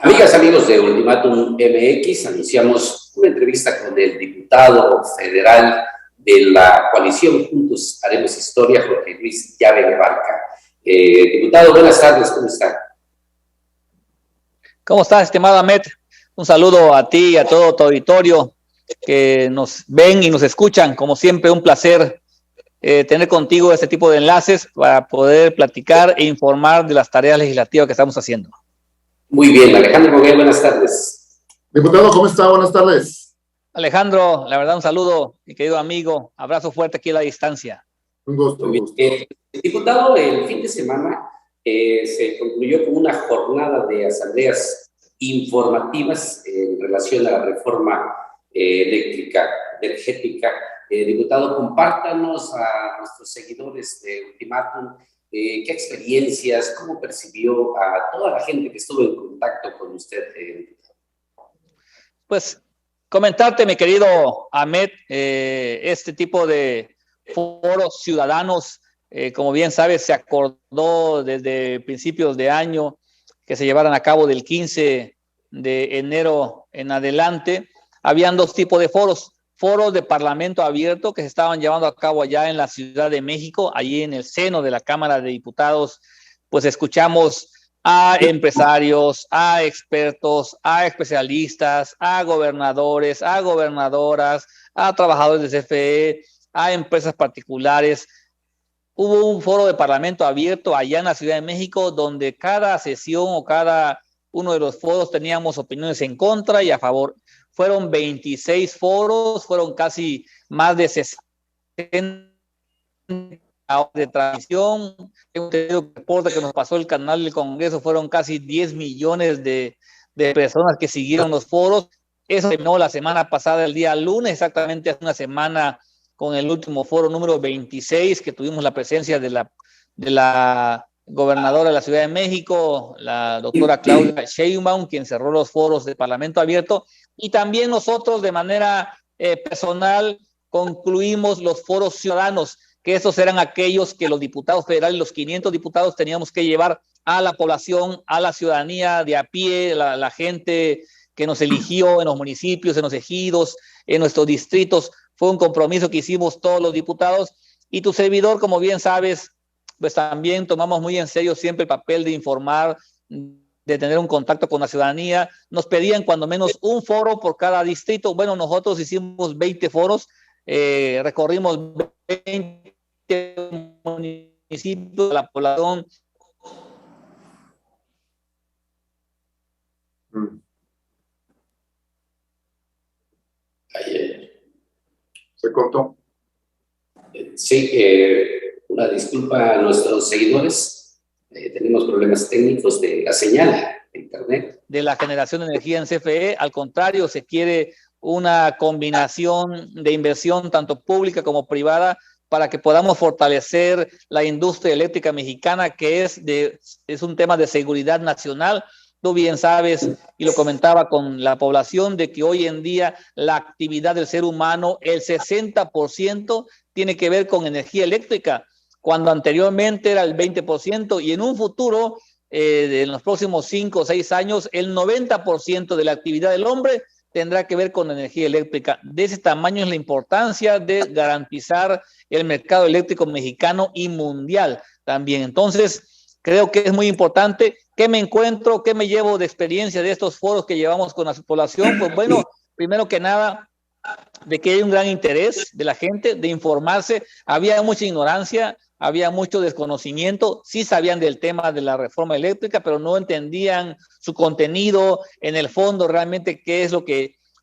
Amigas, amigos de Ultimátum MX, anunciamos una entrevista con el diputado federal de la coalición Juntos Haremos Historia, Jorge Luis Llave Barca. Diputado, buenas tardes, ¿cómo está? ¿Cómo estás, estimado Ahmed? Un saludo a ti y a todo tu auditorio que nos ven y nos escuchan. Como siempre, un placer tener contigo este tipo de enlaces para poder platicar e informar de las tareas legislativas que estamos haciendo. Muy bien, Alejandro Moguel, buenas tardes. Diputado, ¿cómo está? Buenas tardes. Alejandro, la verdad, un saludo, mi querido amigo. Abrazo fuerte aquí a la distancia. Un gusto, un gusto. Diputado, el fin de semana se concluyó con una jornada de asambleas informativas en relación a la reforma energética. Diputado, compártanos a nuestros seguidores de Ultimátum qué experiencias, cómo percibió a toda la gente que estuvo en contacto con usted, diputado. Pues comentarte, mi querido Ahmed, este tipo de foros ciudadanos, como bien sabes, se acordó desde principios de año que se llevaran a cabo del 15 de enero en adelante. Habían dos tipos de foros de parlamento abierto que se estaban llevando a cabo allá en la Ciudad de México, allí en el seno de la Cámara de Diputados. Pues escuchamos a empresarios, a expertos, a especialistas, a gobernadores, a gobernadoras, a trabajadores de CFE, a empresas particulares. Hubo un foro de parlamento abierto allá en la Ciudad de México donde cada sesión o cada uno de los foros teníamos opiniones en contra y a favor. Fueron 26 foros, fueron casi más de 60 de transmisión. Un reporte que nos pasó el canal del Congreso, fueron casi 10 millones de personas que siguieron los foros. Eso terminó la semana pasada, el día lunes, exactamente hace una semana, con el último foro número 26, que tuvimos la presencia de la gobernadora de la Ciudad de México, la doctora Claudia Sheinbaum, quien cerró los foros de Parlamento Abierto, y también nosotros de manera personal concluimos los foros ciudadanos, que esos eran aquellos que los diputados federales, los 500 diputados, teníamos que llevar a la población, a la ciudadanía de a pie, la gente que nos eligió en los municipios, en los ejidos, en nuestros distritos. Fue un compromiso que hicimos todos los diputados, y tu servidor, como bien sabes, pues también tomamos muy en serio siempre el papel de informar, de tener un contacto con la ciudadanía. Nos pedían cuando menos un foro por cada distrito. Bueno, nosotros hicimos 20 foros, recorrimos 20 municipios de la población. ¿Se cortó? Sí, una disculpa a nuestros seguidores. Tenemos problemas técnicos de la señal de internet. De la generación de energía en CFE, al contrario, se quiere una combinación de inversión tanto pública como privada para que podamos fortalecer la industria eléctrica mexicana, que es un tema de seguridad nacional. Tú bien sabes, y lo comentaba con la población, de que hoy en día la actividad del ser humano, el 60% tiene que ver con energía eléctrica, cuando anteriormente era el 20%, y en un futuro, en los próximos 5 o 6 años, el 90% de la actividad del hombre tendrá que ver con energía eléctrica. De ese tamaño es la importancia de garantizar el mercado eléctrico mexicano y mundial también. Entonces, creo que es muy importante. ¿Qué me encuentro? ¿Qué me llevo de experiencia de estos foros que llevamos con la población? Pues bueno, primero que nada, de que hay un gran interés de la gente de informarse. Había mucha ignorancia, había mucho desconocimiento. Sí sabían del tema de la reforma eléctrica, pero no entendían su contenido en el fondo, realmente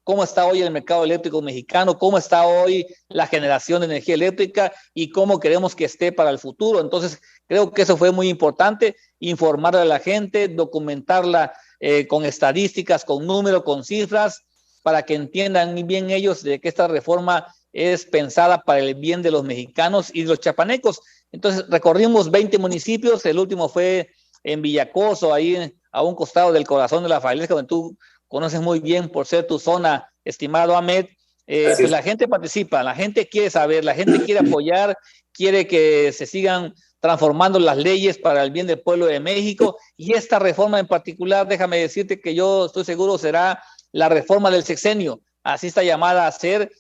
cómo está hoy el mercado eléctrico mexicano, cómo está hoy la generación de energía eléctrica y cómo queremos que esté para el futuro. Entonces, creo que eso fue muy importante, informarle a la gente, documentarla con estadísticas, con números, con cifras, para que entiendan bien ellos de que esta reforma es pensada para el bien de los mexicanos y de los chapanecos. Entonces, recorrimos 20 municipios, el último fue en Villacoso, ahí a un costado del corazón de la Failesca, donde tú conoces muy bien por ser tu zona, estimado Ahmed. Pues la gente participa, la gente quiere saber, la gente quiere apoyar, quiere que se sigan transformando las leyes para el bien del pueblo de México, y esta reforma en particular, déjame decirte que yo estoy seguro será la reforma del sexenio, así está llamada a ser.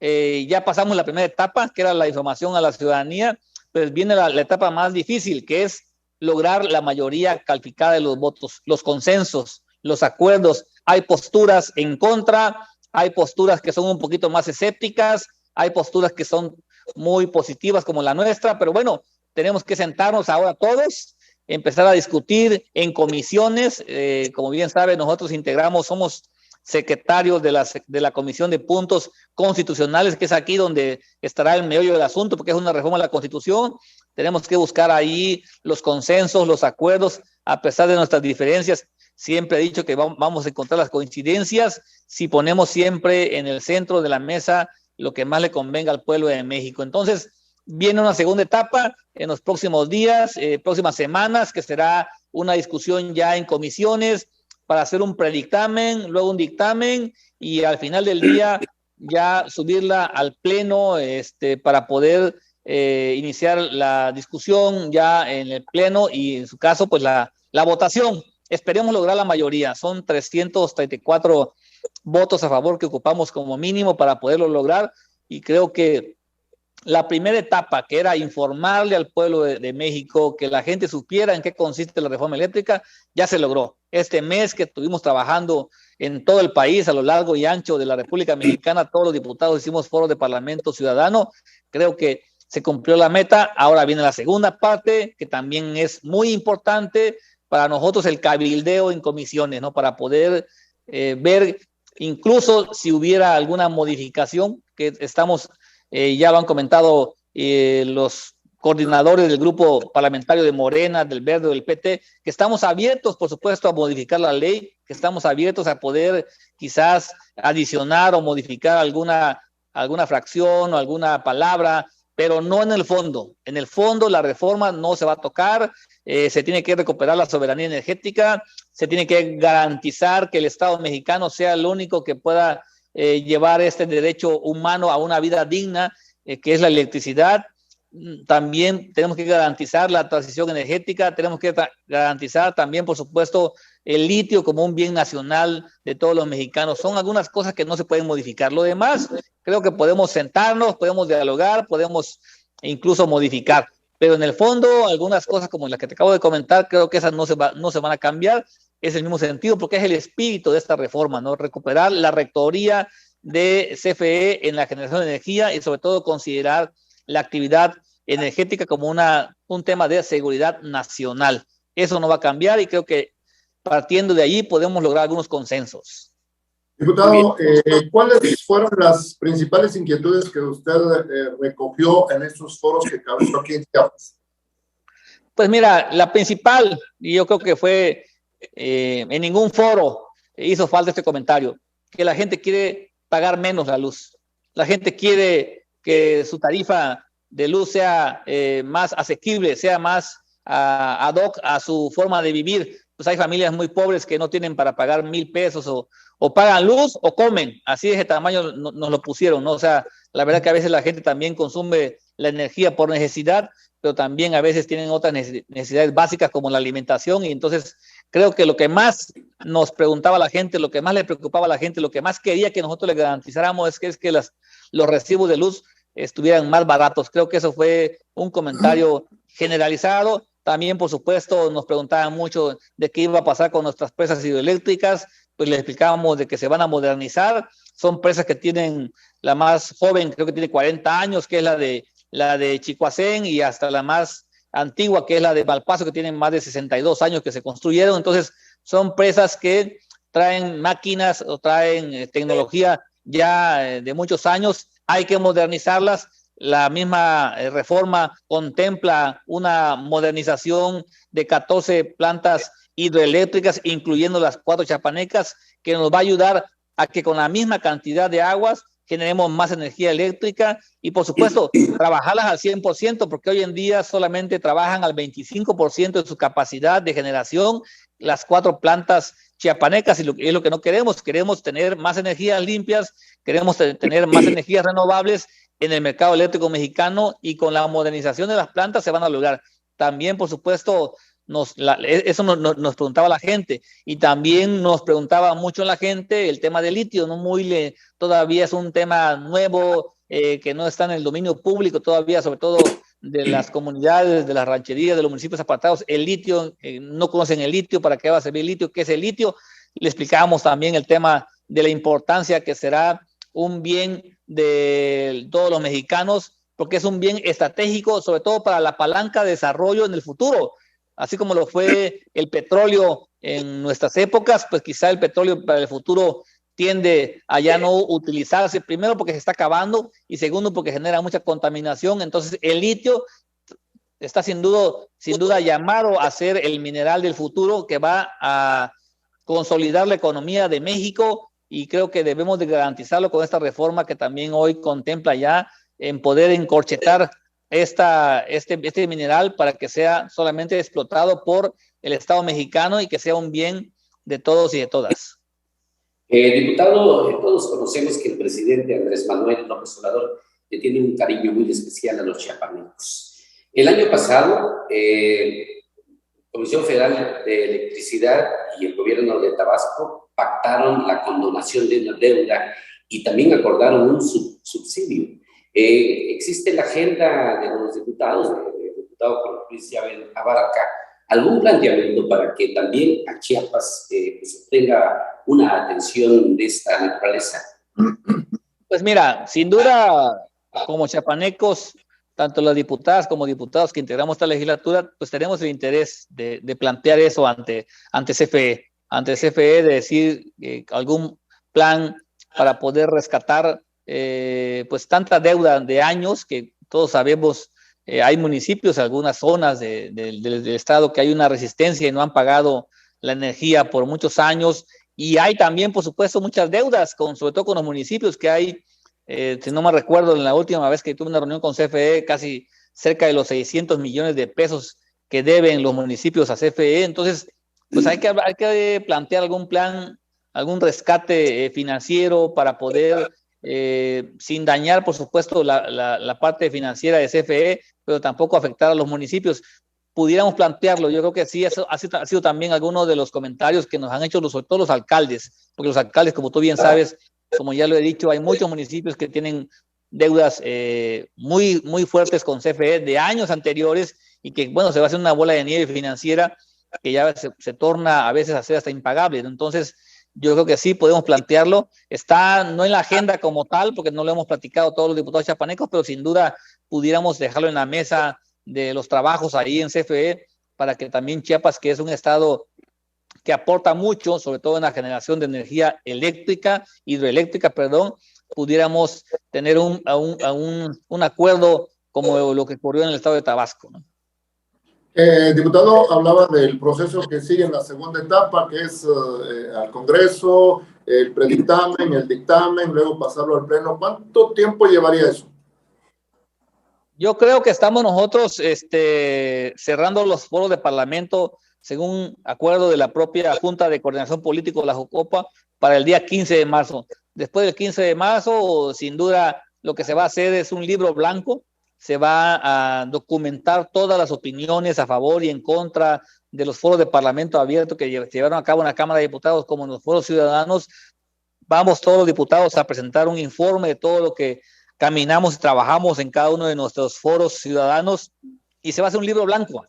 Ya pasamos la primera etapa, que era la información a la ciudadanía, pues viene la etapa más difícil, que es lograr la mayoría calificada de los votos, los consensos, los acuerdos. Hay posturas en contra, hay posturas que son un poquito más escépticas, hay posturas que son muy positivas como la nuestra, pero bueno, tenemos que sentarnos ahora todos, empezar a discutir en comisiones. Como bien saben, nosotros somos secretarios de la Comisión de Puntos Constitucionales, que es aquí donde estará el meollo del asunto, porque es una reforma de la Constitución. Tenemos que buscar ahí los consensos, los acuerdos, a pesar de nuestras diferencias. Siempre he dicho que vamos a encontrar las coincidencias si ponemos siempre en el centro de la mesa lo que más le convenga al pueblo de México. Entonces, viene una segunda etapa en los próximos días, próximas semanas, que será una discusión ya en comisiones para hacer un predictamen, luego un dictamen, y al final del día ya subirla al pleno para poder iniciar la discusión ya en el pleno y en su caso pues la votación. Esperemos lograr la mayoría, son 334 votos a favor que ocupamos como mínimo para poderlo lograr, y creo que la primera etapa, que era informarle al pueblo de México, que la gente supiera en qué consiste la reforma eléctrica, ya se logró. Este mes que estuvimos trabajando en todo el país, a lo largo y ancho de la República Mexicana, todos los diputados hicimos foros de Parlamento Ciudadano, creo que se cumplió la meta. Ahora viene la segunda parte, que también es muy importante para nosotros, el cabildeo en comisiones, ¿no? Para poder ver, incluso si hubiera alguna modificación, que estamos, ya lo han comentado los coordinadores del grupo parlamentario de Morena, del Verde o del PT, que estamos abiertos, por supuesto, a modificar la ley, que estamos abiertos a poder quizás adicionar o modificar alguna fracción o alguna palabra, pero no en el fondo. En el fondo la reforma no se va a tocar. Se tiene que recuperar la soberanía energética, se tiene que garantizar que el Estado mexicano sea el único que pueda llevar este derecho humano a una vida digna, que es la electricidad. También tenemos que garantizar la transición energética, tenemos que garantizar también, por supuesto, el litio como un bien nacional de todos los mexicanos. Son algunas cosas que no se pueden modificar. Lo demás, creo que podemos sentarnos, podemos dialogar, podemos incluso modificar. Pero en el fondo, algunas cosas como las que te acabo de comentar, creo que esas no se van a cambiar. Es el mismo sentido, porque es el espíritu de esta reforma, ¿no? Recuperar la rectoría de CFE en la generación de energía y sobre todo considerar la actividad energética como un tema de seguridad nacional. Eso no va a cambiar, y creo que partiendo de allí podemos lograr algunos consensos. Diputado, ¿cuáles fueron las principales inquietudes que usted recogió en estos foros que cabezó aquí en Chiapas? Pues mira, la principal, y yo creo que fue, en ningún foro hizo falta este comentario, que la gente quiere pagar menos la luz. La gente quiere que su tarifa de luz sea más asequible, sea más ad hoc a su forma de vivir. Pues hay familias muy pobres que no tienen para pagar 1,000 pesos, o pagan luz o comen. Así de ese tamaño nos lo pusieron, ¿no? O sea, la verdad que a veces la gente también consume la energía por necesidad, pero también a veces tienen otras necesidades básicas como la alimentación, y entonces creo que lo que más nos preguntaba la gente, lo que más le preocupaba a la gente, lo que más quería que nosotros le garantizáramos es que los recibos de luz estuvieran más baratos. Creo que eso fue un comentario generalizado. También, por supuesto, nos preguntaban mucho de qué iba a pasar con nuestras presas hidroeléctricas. Pues les explicábamos de que se van a modernizar. Son presas que tienen, la más joven creo que tiene 40 años, que es la de Chicoacén, y hasta la más antigua, que es la de Malpaso, que tienen más de 62 años que se construyeron. Entonces, son presas que traen máquinas o traen tecnología ya de muchos años. Hay que modernizarlas. La misma reforma contempla una modernización de 14 plantas hidroeléctricas, incluyendo las 4 chapanecas, que nos va a ayudar a que con la misma cantidad de aguas generemos más energía eléctrica, y por supuesto trabajarlas al 100%, porque hoy en día solamente trabajan al 25% de su capacidad de generación las 4 plantas chiapanecas, y es lo que no queremos. Queremos tener más energías limpias, queremos tener más energías renovables, en el mercado eléctrico mexicano, y con la modernización de las plantas se van a lograr. También, por supuesto, eso nos preguntaba la gente, y también nos preguntaba mucho la gente el tema del litio, ¿no? Todavía es un tema nuevo, que no está en el dominio público todavía, sobre todo de las comunidades, de las rancherías, de los municipios apartados. El litio, no conocen el litio, ¿para qué va a servir el litio? ¿Qué es el litio? Le explicábamos también el tema de la importancia que será un bien de todos los mexicanos, porque es un bien estratégico, sobre todo para la palanca de desarrollo en el futuro. Así como lo fue el petróleo en nuestras épocas, pues quizá el petróleo para el futuro tiende a ya no utilizarse, primero porque se está acabando y segundo porque genera mucha contaminación. Entonces el litio está sin duda llamado a ser el mineral del futuro que va a consolidar la economía de México, y creo que debemos de garantizarlo con esta reforma que también hoy contempla ya en poder encorchetar este mineral para que sea solamente explotado por el Estado mexicano y que sea un bien de todos y de todas. Diputado, todos conocemos que el presidente Andrés Manuel López Obrador le tiene un cariño muy especial a los chiapanecos. El año pasado, Comisión Federal de Electricidad y el gobierno de Tabasco pactaron la condonación de una deuda y también acordaron un subsidio. Existe la agenda de los diputados, del diputado Juan Luis Llave Abarca, algún planteamiento para que también a Chiapas pues, tenga una atención de esta naturaleza. Pues mira, sin duda, como chiapanecos, tanto las diputadas como diputados que integramos esta legislatura, pues tenemos el interés de plantear eso ante CFE. Ante CFE, de decir algún plan para poder rescatar pues tanta deuda de años que todos sabemos. Hay municipios, algunas zonas del estado que hay una resistencia y no han pagado la energía por muchos años, y hay también, por supuesto, muchas deudas, sobre todo con los municipios que hay. Si no me recuerdo, en la última vez que tuve una reunión con CFE, casi cerca de los 600 millones de pesos que deben los municipios a CFE. Entonces, pues hay que plantear algún plan, algún rescate financiero para poder, sin dañar, por supuesto, la parte financiera de CFE, pero tampoco afectar a los municipios. Pudiéramos plantearlo. Yo creo que sí, eso ha sido también algunos de los comentarios que nos han hecho sobre todo los alcaldes, porque los alcaldes, como tú bien sabes, como ya lo he dicho, hay muchos municipios que tienen deudas muy, muy fuertes con CFE de años anteriores, y que, bueno, se va a hacer una bola de nieve financiera que ya se torna a veces a ser hasta impagable. Entonces, yo creo que sí podemos plantearlo. Está no en la agenda como tal, porque no lo hemos platicado todos los diputados chiapanecos, pero sin duda pudiéramos dejarlo en la mesa de los trabajos ahí en CFE, para que también Chiapas, que es un estado que aporta mucho, sobre todo en la generación de energía hidroeléctrica, pudiéramos tener un acuerdo como lo que ocurrió en el estado de Tabasco, ¿no? Diputado, hablaba del proceso que sigue en la segunda etapa, que es al Congreso, el predictamen, el dictamen, luego pasarlo al Pleno. ¿Cuánto tiempo llevaría eso? Yo creo que estamos nosotros cerrando los foros de Parlamento, según acuerdo de la propia Junta de Coordinación Política, la JOCOPA, para el día 15 de marzo. Después del 15 de marzo, sin duda, lo que se va a hacer es un libro blanco. Se va a documentar todas las opiniones a favor y en contra de los foros de Parlamento abierto que llevaron a cabo en la Cámara de Diputados como en los foros ciudadanos. Vamos todos los diputados a presentar un informe de todo lo que caminamos y trabajamos en cada uno de nuestros foros ciudadanos, y se va a hacer un libro blanco.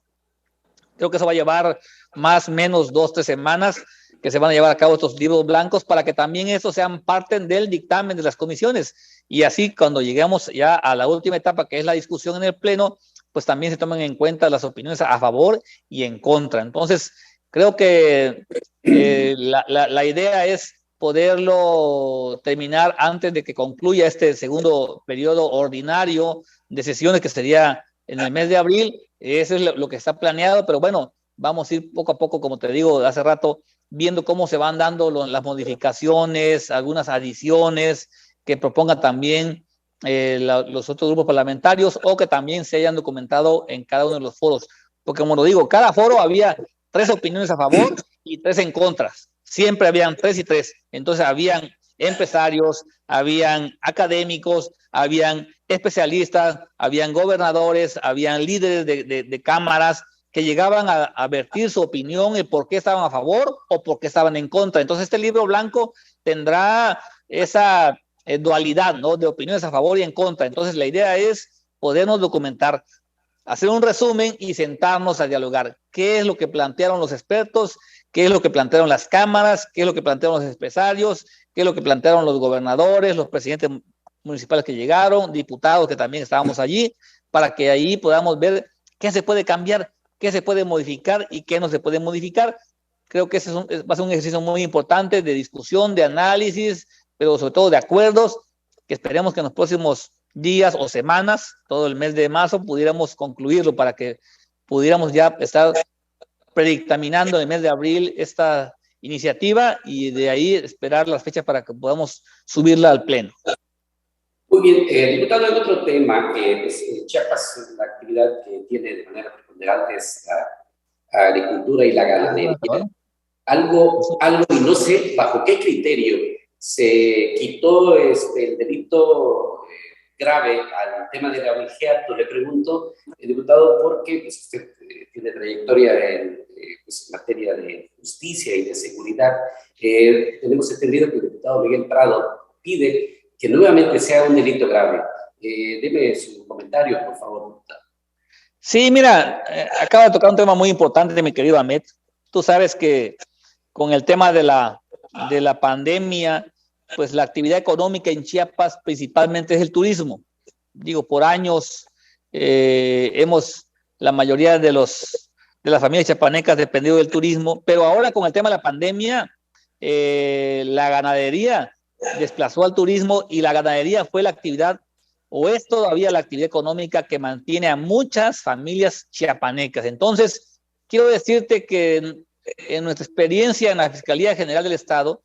Creo que eso va a llevar más o menos 2-3 semanas que se van a llevar a cabo estos libros blancos, para que también estos sean parte del dictamen de las comisiones, y así cuando lleguemos ya a la última etapa, que es la discusión en el Pleno, pues también se tomen en cuenta las opiniones a favor y en contra. Entonces, creo que la idea es poderlo terminar antes de que concluya este segundo periodo ordinario de sesiones, que sería en el mes de abril. Eso es lo que está planeado, pero bueno, vamos a ir poco a poco, como te digo hace rato, viendo cómo se van dando las modificaciones, algunas adiciones que propongan también los otros grupos parlamentarios, o que también se hayan documentado en cada uno de los foros. Porque, como lo digo, cada foro había 3 opiniones a favor y 3 en contra. Siempre habían 3 y 3. Entonces habían empresarios, habían académicos, habían especialistas, habían gobernadores, habían líderes de cámaras que llegaban a vertir su opinión y por qué estaban a favor o por qué estaban en contra. Entonces este libro blanco tendrá esa dualidad, ¿no?, de opiniones a favor y en contra. Entonces la idea es podernos documentar, hacer un resumen y sentarnos a dialogar. ¿Qué es lo que plantearon los expertos? ¿Qué es lo que plantearon las cámaras? ¿Qué es lo que plantearon los empresarios? ¿Qué es lo que plantearon los gobernadores, los presidentes municipales que llegaron, diputados que también estábamos allí, para que ahí podamos ver qué se puede cambiar, qué se puede modificar y qué no se puede modificar? Creo que ese va a ser un ejercicio muy importante de discusión, de análisis, pero sobre todo de acuerdos, que esperemos que en los próximos días o semanas, todo el mes de marzo, pudiéramos concluirlo para que pudiéramos ya estar predictaminando en el mes de abril esta iniciativa y de ahí esperar las fechas para que podamos subirla al pleno. Muy bien, diputado, en otro tema, pues, Chiapas, la actividad que tiene de manera preponderante es la agricultura y la ganadería. Algo, y no sé bajo qué criterio se quitó el delito grave al tema del abigeato. Le pregunto, diputado, porque pues, usted tiene trayectoria en pues, materia de justicia y de seguridad. Tenemos entendido que el diputado Miguel Prado pide que nuevamente sea un delito grave. Deme su comentario, por favor, diputado. Sí, mira, acaba de tocar un tema muy importante, mi querido Ahmed. Tú sabes que con el tema de la pandemia, pues la actividad económica en Chiapas principalmente es el turismo. Digo, por años la mayoría de las familias chiapanecas dependido del turismo, pero ahora con el tema de la pandemia, la ganadería desplazó al turismo y la ganadería fue la actividad, o es todavía la actividad económica que mantiene a muchas familias chiapanecas. Entonces, quiero decirte que en nuestra experiencia en la Fiscalía General del Estado,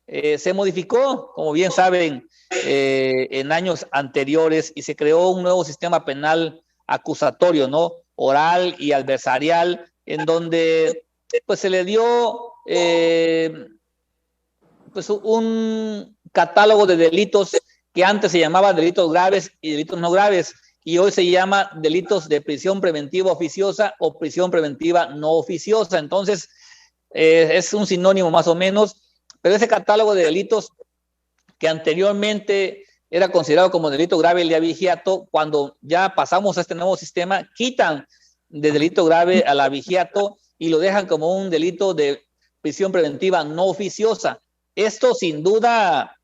se modificó, como bien saben, en años anteriores y se creó un nuevo sistema penal acusatorio, ¿no?, oral y adversarial, en donde pues se le dio pues un catálogo de delitos que antes se llamaban delitos graves y delitos no graves, y hoy se llama delitos de prisión preventiva oficiosa o prisión preventiva no oficiosa. Entonces, es un sinónimo más o menos, pero ese catálogo de delitos que anteriormente era considerado como delito grave el de abigeato, cuando ya pasamos a este nuevo sistema, quitan de delito grave al abigeato y lo dejan como un delito de prisión preventiva no oficiosa. Esto sin duda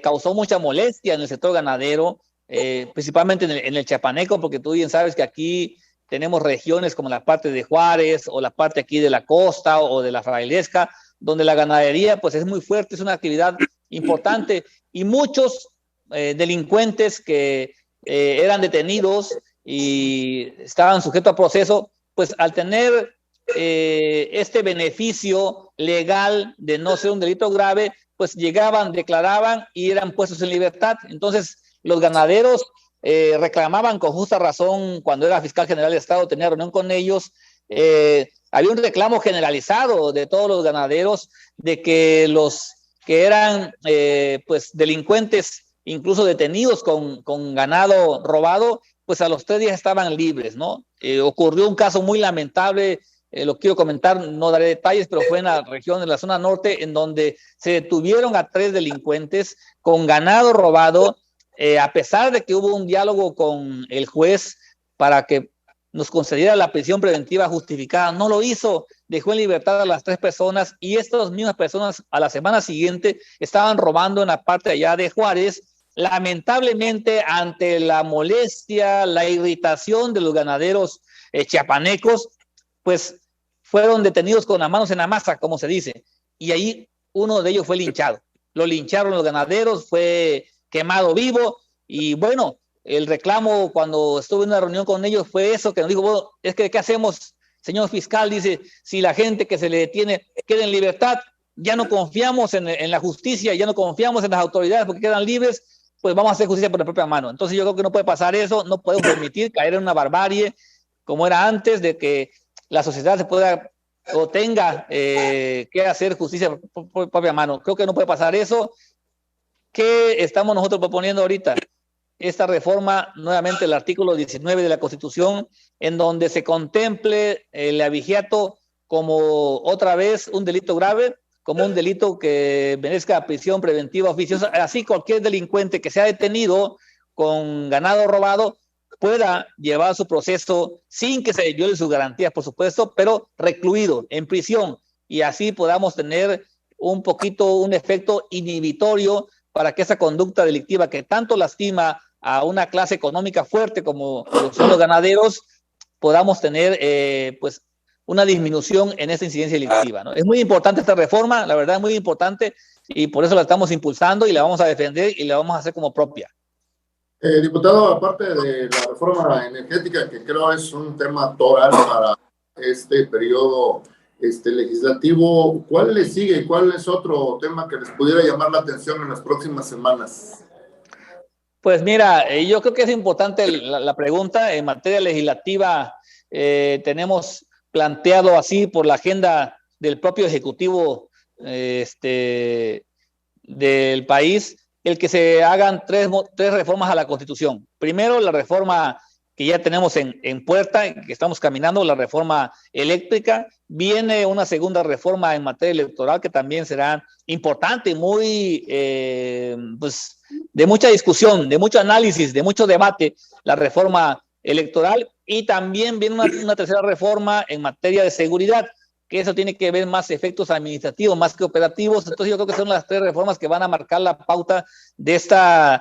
causó mucha molestia en el sector ganadero, principalmente en el chiapaneco, porque tú bien sabes que aquí tenemos regiones como la parte de Juárez o la parte aquí de la costa o de la Frailesca, donde la ganadería pues es muy fuerte, es una actividad importante, y muchos delincuentes que eran detenidos y estaban sujetos a proceso, pues al tener este beneficio legal de no ser un delito grave, pues llegaban, declaraban y eran puestos en libertad. Entonces los ganaderos reclamaban con justa razón. Cuando era fiscal general del Estado, tenía reunión con ellos, había un reclamo generalizado de todos los ganaderos de que los que eran pues delincuentes, incluso detenidos con ganado robado, pues a los 3 días estaban libres, ¿no? Ocurrió un caso muy lamentable, lo quiero comentar, no daré detalles, pero fue en la región de la zona norte, en donde se detuvieron a 3 delincuentes con ganado robado, a pesar de que hubo un diálogo con el juez para que nos concediera la prisión preventiva justificada. No lo hizo, dejó en libertad a las 3 personas, y estas mismas personas a la semana siguiente estaban robando en la parte allá de Juárez. Lamentablemente, ante la molestia, la irritación de los ganaderos chiapanecos, pues fueron detenidos con las manos en la masa, como se dice, y ahí uno de ellos fue linchado. Lo lincharon los ganaderos, fue quemado vivo, y bueno, el reclamo cuando estuve en una reunión con ellos fue eso, que nos dijo, bueno, es que ¿qué hacemos, señor fiscal? Dice, si la gente que se le detiene queda en libertad, ya no confiamos en la justicia, ya no confiamos en las autoridades porque quedan libres, pues vamos a hacer justicia por la propia mano. Entonces yo creo que no puede pasar eso, no podemos permitir caer en una barbarie como era antes, de que la sociedad se pueda o tenga que hacer justicia por propia mano. Creo que no puede pasar eso. ¿qué estamos nosotros proponiendo ahorita? Esta reforma, nuevamente el artículo 19 de la Constitución, en donde se contemple el abigeato como otra vez un delito grave, como un delito que merezca prisión preventiva oficiosa. Así cualquier delincuente que sea detenido con ganado robado pueda llevar su proceso sin que se violen sus garantías, por supuesto, pero recluido en prisión, y así podamos tener un poquito un efecto inhibitorio para que esa conducta delictiva que tanto lastima a una clase económica fuerte como son los ganaderos, podamos tener pues una disminución en esa incidencia delictiva, ¿no? Es muy importante esta reforma, la verdad es muy importante, y por eso la estamos impulsando y la vamos a defender y la vamos a hacer como propia. Diputado, aparte de la reforma energética, que creo es un tema toral para este periodo legislativo, ¿cuál le sigue? ¿Cuál es otro tema que les pudiera llamar la atención en las próximas semanas? Pues mira, yo creo que es importante la pregunta. En materia legislativa tenemos planteado así por la agenda del propio Ejecutivo del país el que se hagan tres reformas a la Constitución. Primero, la reforma que ya tenemos en puerta, que estamos caminando, la reforma eléctrica. Viene una segunda reforma en materia electoral que también será importante, muy, pues, de mucha discusión, de mucho análisis, de mucho debate, la reforma electoral. Y también viene una tercera reforma en materia de seguridad, que eso tiene que ver más efectos administrativos, más que operativos. Entonces yo creo que son las tres reformas que van a marcar la pauta de este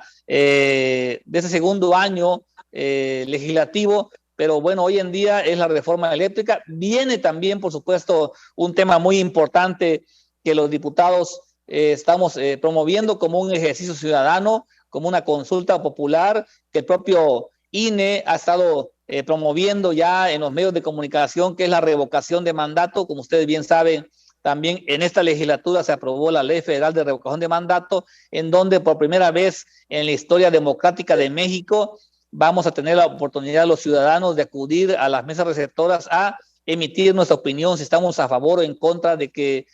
segundo año legislativo. Pero bueno, hoy en día es la reforma eléctrica. Viene también, por supuesto, un tema muy importante que los diputados estamos promoviendo como un ejercicio ciudadano, como una consulta popular, que el propio INE ha estado promoviendo ya en los medios de comunicación, que es la revocación de mandato. Como ustedes bien saben, también en esta legislatura se aprobó la Ley Federal de Revocación de Mandato, en donde por primera vez en la historia democrática de México vamos a tener la oportunidad los ciudadanos de acudir a las mesas receptoras a emitir nuestra opinión, si estamos a favor o en contra de que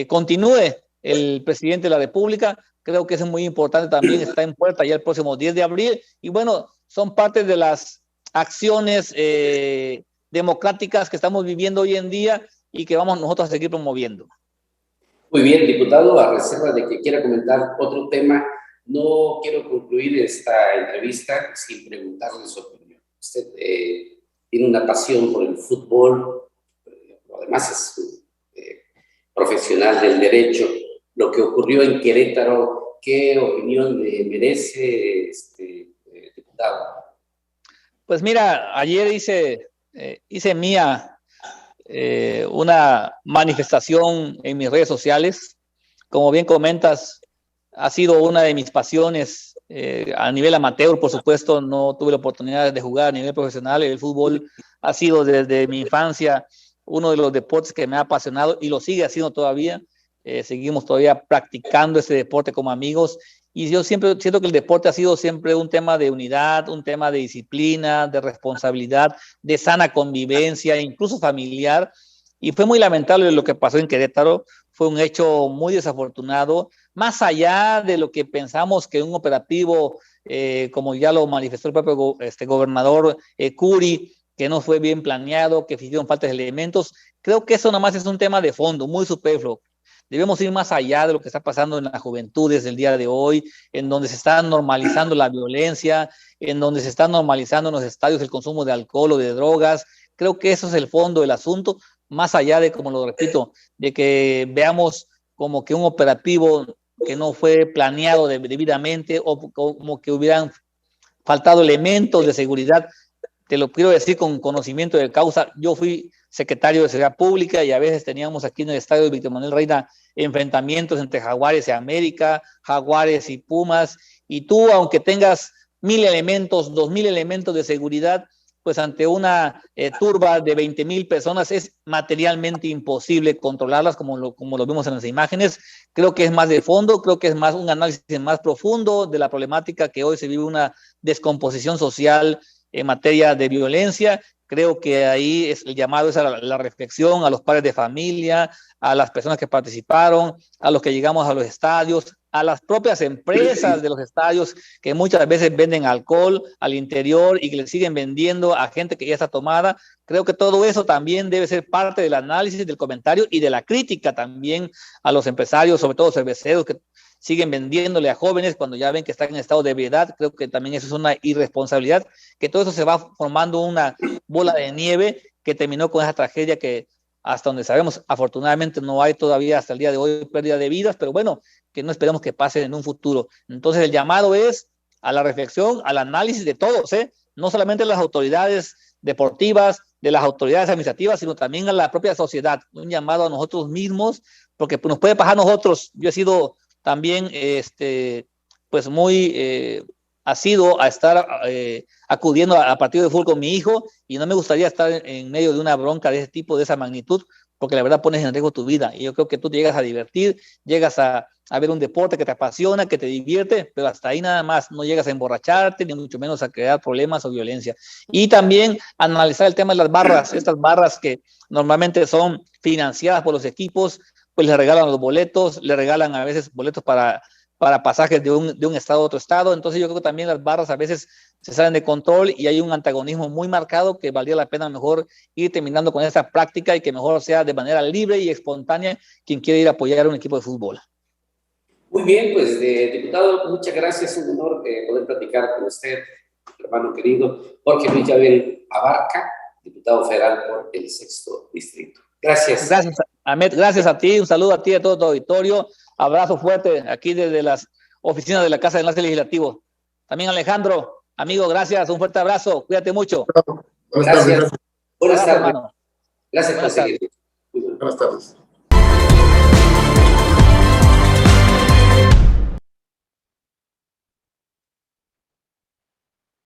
continúe el presidente de la República. Creo que es muy importante también, está en puerta ya el próximo 10 de abril, y bueno, son parte de las acciones democráticas que estamos viviendo hoy en día y que vamos nosotros a seguir promoviendo. Muy bien, diputado, a reserva de que quiera comentar otro tema, no quiero concluir esta entrevista sin preguntarle su opinión. Usted tiene una pasión por el fútbol, además es profesional del derecho. Lo que ocurrió en Querétaro, ¿qué opinión le merece, diputado? Pues mira, ayer hice mía una manifestación en mis redes sociales. Como bien comentas, ha sido una de mis pasiones a nivel amateur, por supuesto. No tuve la oportunidad de jugar a nivel profesional. El fútbol ha sido desde mi infancia uno de los deportes que me ha apasionado y lo sigue haciendo todavía. Seguimos todavía practicando ese deporte como amigos. Y yo siempre siento que el deporte ha sido siempre un tema de unidad, un tema de disciplina, de responsabilidad, de sana convivencia, incluso familiar. Y fue muy lamentable lo que pasó en Querétaro. Fue un hecho muy desafortunado, más allá de lo que pensamos que un operativo, como ya lo manifestó el propio gobernador Curi, que no fue bien planeado, que hicieron falta de elementos. Creo que eso nada más es un tema de fondo, muy superfluo. Debemos ir más allá de lo que está pasando en las juventudes del día de hoy, en donde se está normalizando la violencia, en donde se está normalizando en los estadios el consumo de alcohol o de drogas. Creo que eso es el fondo del asunto, más allá de, como lo repito, de que veamos como que un operativo que no fue planeado debidamente o como que hubieran faltado elementos de seguridad. Te lo quiero decir con conocimiento de causa. Yo fui secretario de Seguridad Pública y a veces teníamos aquí en el estadio de Víctor Manuel Reina enfrentamientos entre Jaguares y América, Jaguares y Pumas, y tú, aunque tengas 1,000 elementos, 2,000 elementos de seguridad, pues ante una turba de 20,000 personas es materialmente imposible controlarlas como lo vimos en las imágenes. Creo que es más de fondo, creo que es más un análisis más profundo de la problemática que hoy se vive, una descomposición social en materia de violencia. Creo que ahí el llamado es a la reflexión, a los padres de familia, a las personas que participaron, a los que llegamos a los estadios, a las propias empresas de los estadios que muchas veces venden alcohol al interior y que le siguen vendiendo a gente que ya está tomada. Creo que todo eso también debe ser parte del análisis, del comentario y de la crítica también a los empresarios, sobre todo cerveceros, que siguen vendiéndole a jóvenes cuando ya ven que están en estado de ebriedad. Creo que también eso es una irresponsabilidad, que todo eso se va formando una bola de nieve que terminó con esa tragedia que hasta donde sabemos, afortunadamente no hay todavía hasta el día de hoy pérdida de vidas, pero bueno, que no esperemos que pase en un futuro. Entonces el llamado es a la reflexión, al análisis de todos, no solamente de las autoridades deportivas, de las autoridades administrativas, sino también a la propia sociedad, un llamado a nosotros mismos, porque nos puede pasar a nosotros. Yo he sido también pues muy asiduo a estar acudiendo a partidos de fútbol con mi hijo, y no me gustaría estar en medio de una bronca de ese tipo, de esa magnitud, porque la verdad pones en riesgo tu vida. Y yo creo que tú te llegas a divertir, llegas a ver un deporte que te apasiona, que te divierte, pero hasta ahí nada más. No llegas a emborracharte, ni mucho menos a crear problemas o violencia. Y también analizar el tema de las barras, estas barras que normalmente son financiadas por los equipos, pues les regalan los boletos, le regalan a veces boletos para pasajes de un estado a otro estado. Entonces yo creo que también las barras a veces se salen de control y hay un antagonismo muy marcado que valdría la pena mejor ir terminando con esta práctica, y que mejor sea de manera libre y espontánea quien quiere ir a apoyar a un equipo de fútbol. Muy bien, pues diputado, muchas gracias, un honor poder platicar con usted, hermano querido, Jorge Luis Llavel Abarca, diputado federal por el 6º Distrito. Gracias. Gracias, Ahmed, gracias a ti, un saludo a ti y a todo tu auditorio, abrazo fuerte aquí desde las oficinas de la Casa de Enlace Legislativo. También Alejandro, amigo, gracias, un fuerte abrazo, cuídate mucho. Gracias. Buenas tardes. Hermano. Gracias por seguir. Buenas tardes.